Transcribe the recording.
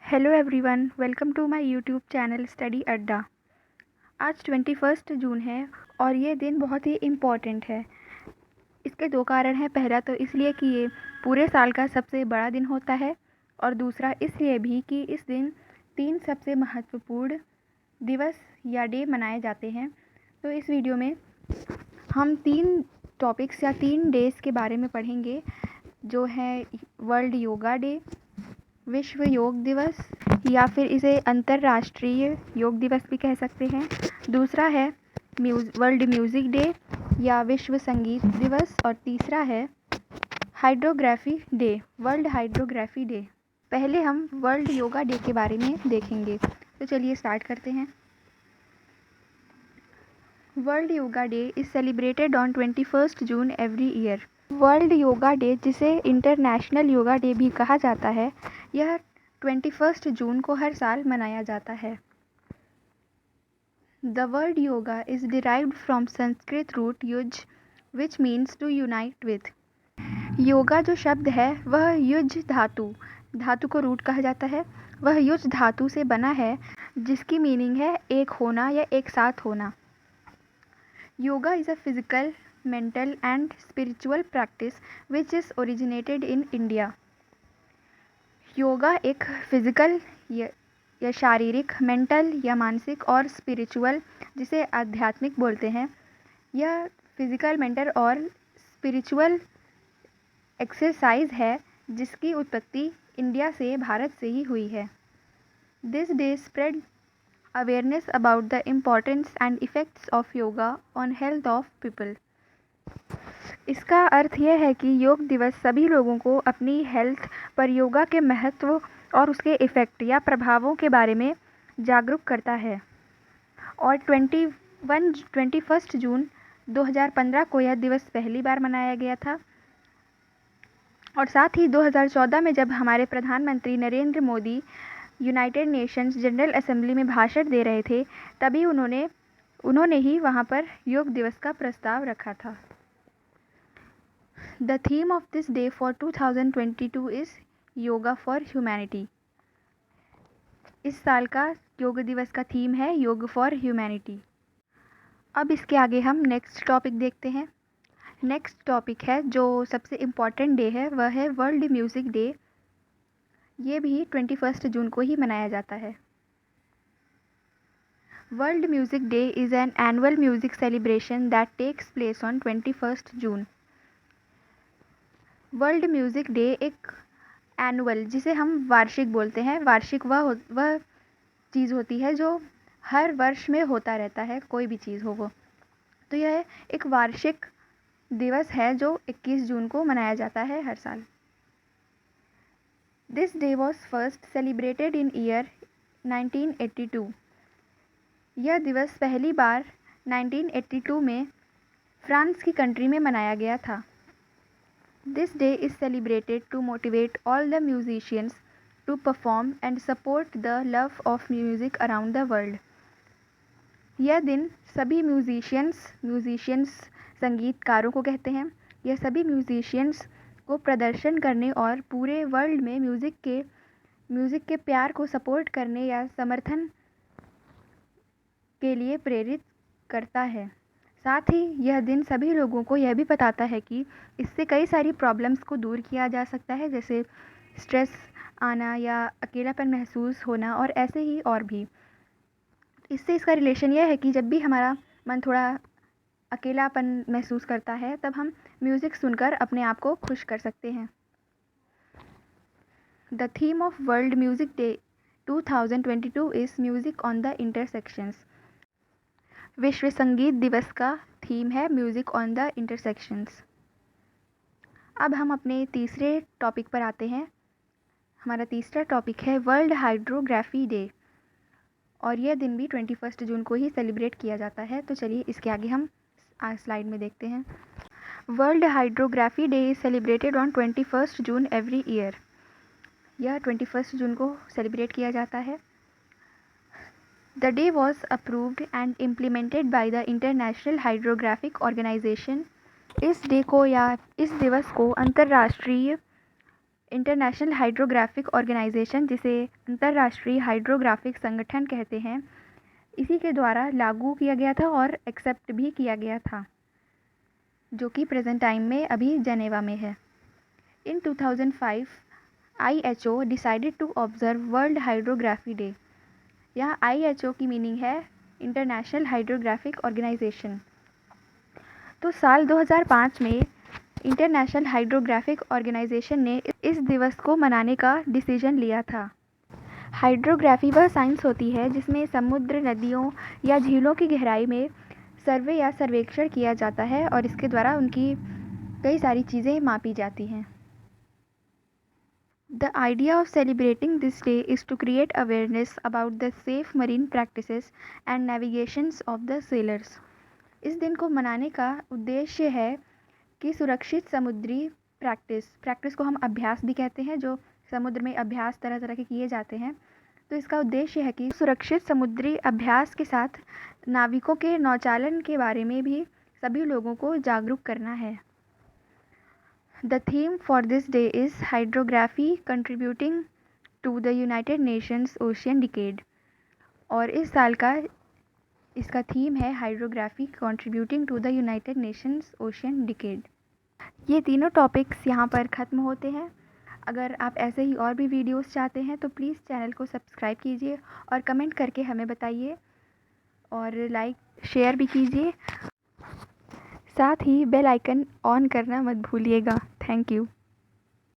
Hello everyone, welcome to my YouTube channel study Adda. आज 21 जून है और ये दिन बहुत ही इम्पॉर्टेंट है। इसके दो कारण हैं। पहला तो इसलिए कि ये पूरे साल का सबसे बड़ा दिन होता है और दूसरा इसलिए भी कि इस दिन 3 सबसे महत्वपूर्ण दिवस या डे मनाए जाते हैं। तो इस वीडियो में हम 3 टॉपिक्स या 3 डेज़ के बारे में पढ़ेंगे, जो है वर्ल्ड योगा डे, विश्व योग दिवस या फिर इसे अंतर्राष्ट्रीय योग दिवस भी कह सकते हैं। दूसरा है वर्ल्ड म्यूज़िक डे या विश्व संगीत दिवस, और तीसरा है hydrography day, world hydrography day. पहले हम वर्ल्ड योगा डे के बारे में देखेंगे, तो चलिए स्टार्ट करते हैं। World yoga day is celebrated on 21 June every year. World yoga day, जिसे इंटरनेशनल योगा डे भी कहा जाता है, यह 21 जून को हर साल मनाया जाता है। The word yoga is derived from Sanskrit root yuj, which means to unite with. Yoga जो शब्द है वह युज धातु को रूट कहा जाता है। वह युज धातु से बना है, जिसकी मीनिंग है एक होना या एक साथ होना। Yoga is a physical, mental and spiritual practice which is originated in India. Yoga एक फिज़िकल या शारीरिक, मेंटल या मानसिक, और स्पिरिचुअल जिसे आध्यात्मिक बोलते हैं, यह फिज़िकल, मेंटल और स्पिरिचुअल एक्सरसाइज है जिसकी उत्पत्ति इंडिया से, भारत से ही हुई है। This day spread awareness about the importance and effects of yoga on health of people. इसका अर्थ यह है कि योग दिवस सभी लोगों को अपनी हेल्थ पर योगा के महत्व और उसके इफ़ेक्ट या प्रभावों के बारे में जागरूक करता है। और 21 जून 2015 को यह दिवस पहली बार मनाया गया था। और साथ ही 2014 में जब हमारे प्रधानमंत्री Narendra Modi United Nations general assembly में भाषण दे रहे थे, तभी उन्होंने ही वहाँ पर योग दिवस का प्रस्ताव रखा था। The theme of this day for 2022 is Yoga for Humanity. इस साल का योग दिवस का थीम है योग फॉर ह्यूमैनिटी। अब इसके आगे हम नेक्स्ट टॉपिक देखते हैं। नेक्स्ट टॉपिक है जो सबसे इम्पॉर्टेंट डे है, वह है वर्ल्ड म्यूज़िक डे। ये भी 21 जून को ही मनाया जाता है। World music day is an annual music celebration that takes place on 21 June. World music day एक एनुअल, जिसे हम वार्षिक बोलते हैं, वार्षिक वह चीज़ होती है जो हर वर्ष में होता रहता है, कोई भी चीज़ हो वो। तो यह एक वार्षिक दिवस है जो 21 जून को मनाया जाता है हर साल। This day was first celebrated in year 1982। यह दिवस पहली बार 1982 में फ्रांस की कंट्री में मनाया गया था। This day is celebrated to motivate all the musicians to perform and support the love of music around the world. यह दिन सभी म्यूजिशियंस संगीतकारों को कहते हैं, यह सभी म्यूजिशियंस को प्रदर्शन करने और पूरे वर्ल्ड में म्यूज़िक के प्यार को सपोर्ट करने या समर्थन के लिए प्रेरित करता है। साथ ही यह दिन सभी लोगों को यह भी बताता है कि इससे कई सारी प्रॉब्लम्स को दूर किया जा सकता है, जैसे स्ट्रेस आना या अकेलापन महसूस होना, और ऐसे ही और भी। इससे इसका रिलेशन यह है कि जब भी हमारा मन थोड़ा अकेलापन महसूस करता है, तब हम म्यूज़िक सुनकर अपने आप को खुश कर सकते हैं। The theme of world music day 2022 is music on the intersections. विश्व संगीत दिवस का थीम है म्यूज़िक ऑन द इंटरसेक्शंस। अब हम अपने तीसरे टॉपिक पर आते हैं। हमारा तीसरा टॉपिक है वर्ल्ड हाइड्रोग्राफी डे, और यह दिन भी 21 जून को ही सेलिब्रेट किया जाता है। तो चलिए इसके आगे हम स्लाइड में देखते हैं। World hydrography day is celebrated on 21 June every year. यह 21 जून को सेलिब्रेट किया जाता है। The day was approved and implemented by the International Hydrographic Organization. इस डे को या इस दिवस को अंतर्राष्ट्रीय इंटरनेशनल हाइड्रोग्राफिक ऑर्गेनाइजेशन, जिसे अंतर्राष्ट्रीय हाइड्रोग्राफिक संगठन कहते हैं, इसी के द्वारा लागू किया गया था और एक्सेप्ट भी किया गया था, जो कि प्रेजेंट टाइम में अभी जेनेवा में है। In 2005 IHO decided to observe world hydrography day. यहाँ IHO की मीनिंग है इंटरनेशनल हाइड्रोग्राफिक ऑर्गेनाइजेशन। तो साल 2005 में इंटरनेशनल हाइड्रोग्राफिक ऑर्गेनाइजेशन ने इस दिवस को मनाने का डिसीजन लिया था। हाइड्रोग्राफी वह साइंस होती है जिसमें समुद्र, नदियों या झीलों की गहराई में सर्वे या सर्वेक्षण किया जाता है और इसके द्वारा उनकी कई सारी चीज़ें मापी जाती हैं। The idea of celebrating this day is to create awareness about the safe marine practices and navigations of the sailors. इस दिन को मनाने का उद्देश्य है कि सुरक्षित समुद्री प्रैक्टिस को हम अभ्यास भी कहते हैं, जो समुद्र में अभ्यास तरह तरह के किए जाते हैं। तो इसका उद्देश्य है कि सुरक्षित समुद्री अभ्यास के साथ नाविकों के नौचालन के बारे में भी सभी लोगों को जागरूक करना है। The theme for this day is hydrography contributing to the United Nations Ocean Decade। और इस साल का इसका थीम है hydrography contributing to the united nations ocean decade. ये तीनों टॉपिक्स यहाँ पर ख़त्म होते हैं। अगर आप ऐसे ही और भी वीडियोस चाहते हैं तो प्लीज़ चैनल को सब्सक्राइब कीजिए और कमेंट करके हमें बताइए और लाइक शेयर भी कीजिए। साथ ही बेल आइकन ऑन करना मत भूलिएगा। Thank you.